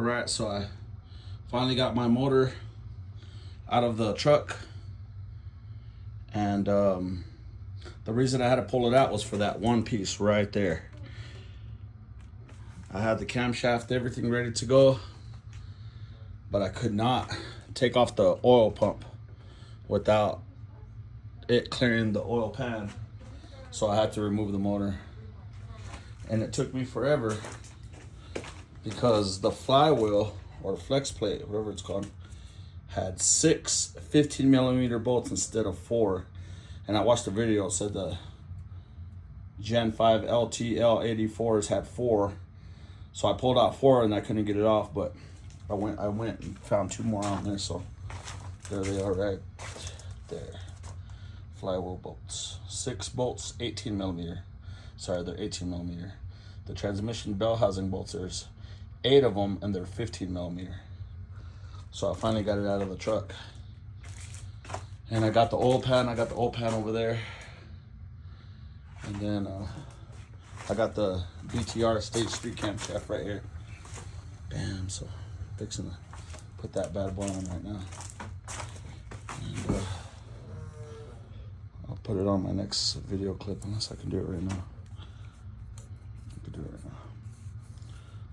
Alright, so I finally got my motor out of the truck, and the reason I had to pull it out was for that one piece right there. I had the camshaft, everything ready to go, but I could not take off the oil pump without it clearing the oil pan, so I had to remove the motor. And it took me forever because the flywheel or flex plate, whatever it's called, had 6 15mm bolts instead of 4. And I watched the video, it said the Gen 5 LT L84s had 4. So I pulled out 4 and I couldn't get it off, but I went and found 2 more on there, so there they are right there. Flywheel bolts. 6 bolts, 18mm. Sorry, they're 18mm. The transmission bell housing bolts, there's 8 of them and they're 15mm. So I finally got it out of the truck. And I got the oil pan, over there. And then I got the BTR Stage 3 camshaft right here. Bam, so fixing to put that bad boy on right now. And I'll put it on my next video clip unless I can do it right now. I can do it right now.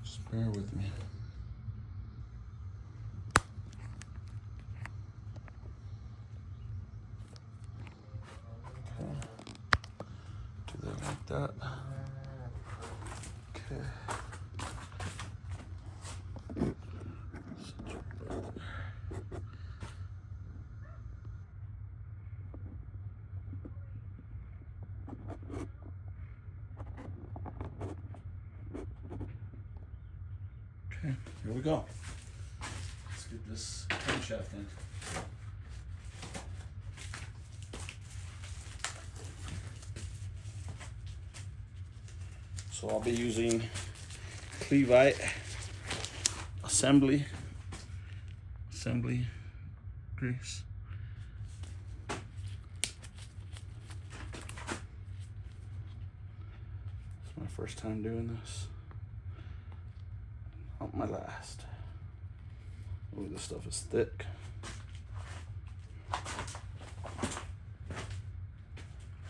Just bear with me. Okay. Do that like that. Okay. Okay, here we go. Let's get this camshaft in. So I'll be using Cleveite assembly grease. It's my first time doing this. Not my last. Oh, this stuff is thick.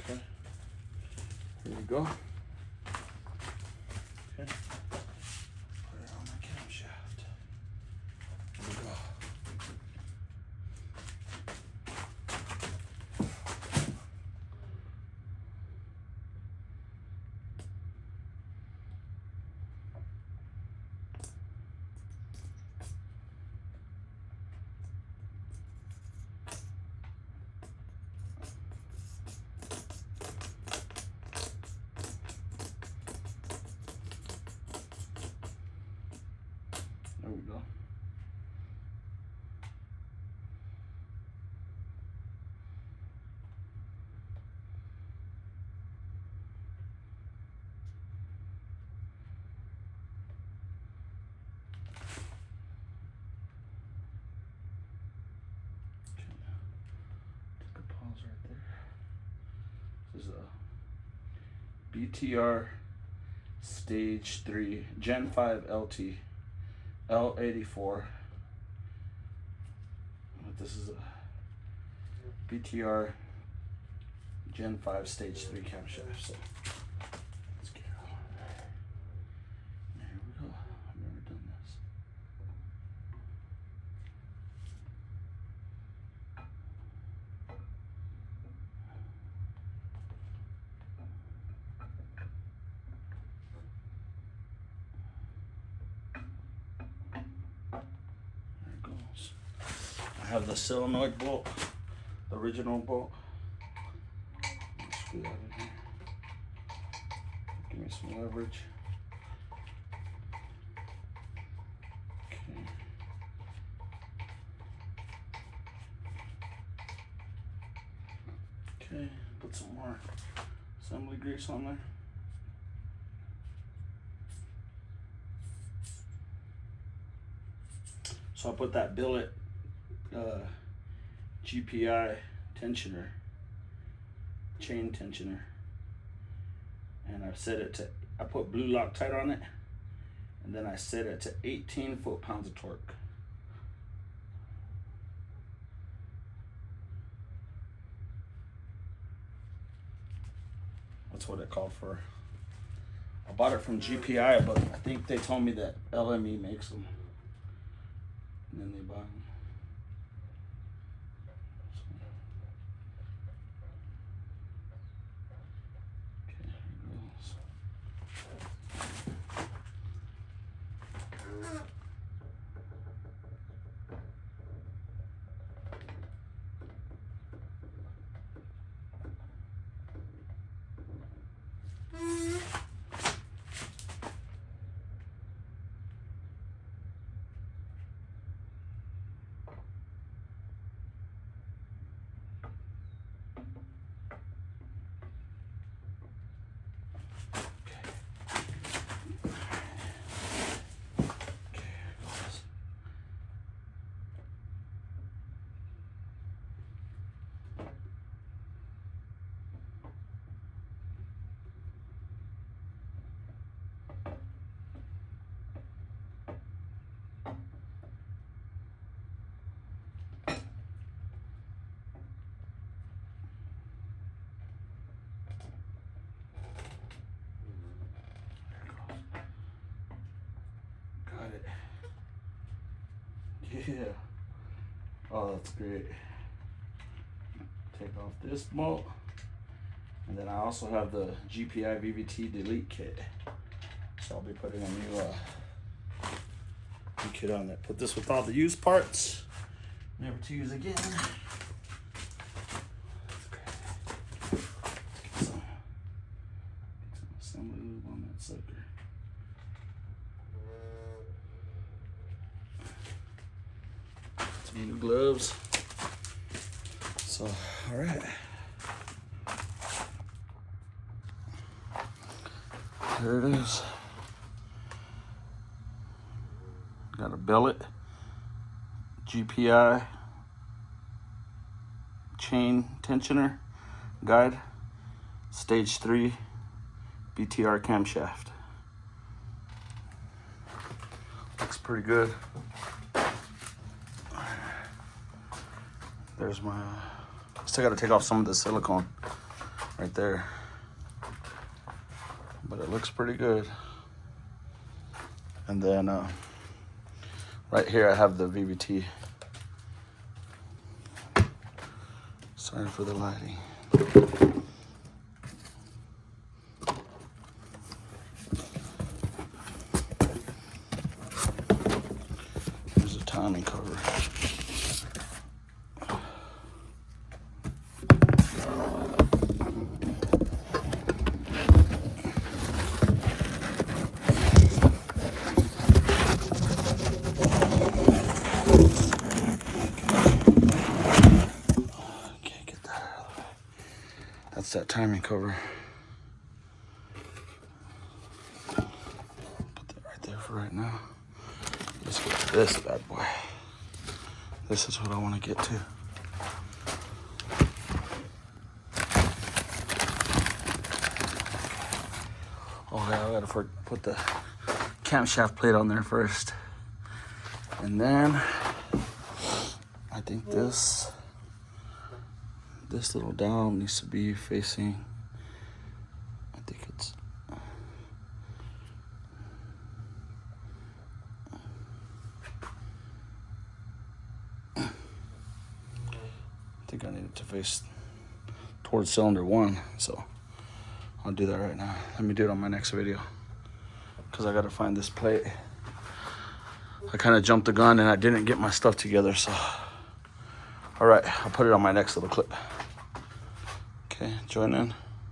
Okay, here we go. Okay, put it on my camshaft. Here we go. There we go. Okay. Take a pause right there. This is a BTR Stage 3 Gen 5 LT L84. But this is a BTR Gen 5 Stage 3 camshaft. So let's get it on. Here we go. I've never done this. I have the solenoid bolt, the original bolt. Screw that in here. Give me some leverage. Okay. Okay, put some more assembly grease on there. So I put that billet GPI tensioner, chain tensioner, and I set it to, I put blue Loctite on it, and then I set it to 18 foot-pounds of torque. That's what it called for. I bought it from GPI, but I think they told me that LME makes them, and then they buy them. Yeah. Oh, that's great. Take off this bolt. And then I also have the GPI VVT delete kit. So I'll be putting a new kit on that. Put this with all the used parts. Never to use again. That's great. Get some assembly lube on that sucker. New gloves. So, all right. There it is. Got a billet, GPI chain tensioner guide, stage 3 BTR camshaft. Looks pretty good. There's my, still got to take off some of the silicone right there, but it looks pretty good. And then right here I have the VVT. Sorry for the lighting. There's a timing cover. That's that timing cover. Put that right there for right now. Let's get to this bad boy. This is what I want to get to. Oh yeah, I gotta put the camshaft plate on there first. And then I think this little dowel needs to be facing, I think it's, I think I need it to face towards cylinder 1, so I'll do that right now. Let me do it on my next video, because I gotta find this plate. I kind of jumped the gun and I didn't get my stuff together, so. All right, I'll put it on my next little clip. Okay, join in.